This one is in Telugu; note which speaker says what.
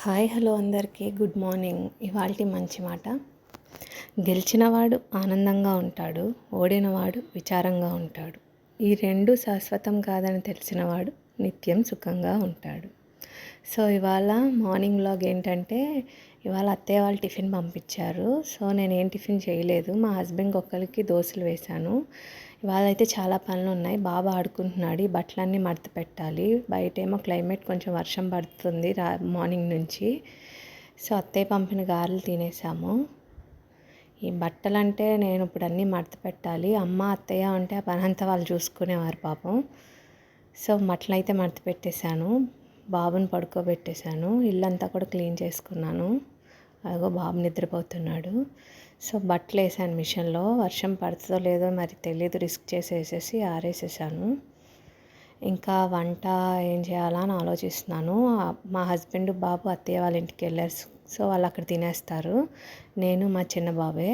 Speaker 1: హాయ్ హలో అందరికీ గుడ్ మార్నింగ్. ఇవాల్టి మంచి మాట, గెలిచినవాడు ఆనందంగా ఉంటాడు, ఓడినవాడు విచారంగా ఉంటాడు. ఈ రెండు శాశ్వతం కాదని తెలిసినవాడు నిత్యం సుఖంగా ఉంటాడు. సో ఇవాళ మార్నింగ్ వ్లాగ్ ఏంటంటే, ఇవాళ అత్తయ్య వాళ్ళు టిఫిన్ పంపించారు. సో నేనేం టిఫిన్ చేయలేదు, మా హస్బెండ్కి ఒక్కరికి దోశలు వేశాను. ఇవాళ అయితే చాలా పనులు ఉన్నాయి. బాబు ఆడుకుంటున్నాడు, ఈ బట్టలన్నీ మడత పెట్టాలి. బయటేమో క్లైమేట్ కొంచెం వర్షం పడుతుంది మార్నింగ్ నుంచి. సో అత్తయ్య పంపిన గారెలు తినేసాము. ఈ బట్టలంటే నేను ఇప్పుడు అన్నీ మడత పెట్టాలి. అమ్మ అత్తయ్య అంటే ఆ పనంతా వాళ్ళు చూసుకునేవారు పాపం. సో బట్టలు అయితే మడత పెట్టేశాను, బాబుని పడుకోబెట్టేశాను, ఇల్లంతా కూడా క్లీన్ చేసుకున్నాను. అదిగో బాబు నిద్రపోతున్నాడు. సో బట్టలు వేసాను మిషన్లో, వర్షం పడుతుందో లేదో మరి తెలియదు, రిస్క్ చేసి వేసేసి ఆరేసేసాను. ఇంకా వంట ఏం చేయాలా అని ఆలోచిస్తున్నాను. మా హస్బెండ్ బాబు అత్తయ్య వాళ్ళ ఇంటికి వెళ్ళారు. సో వాళ్ళు అక్కడ తినేస్తారు, నేను మా చిన్న బాబే.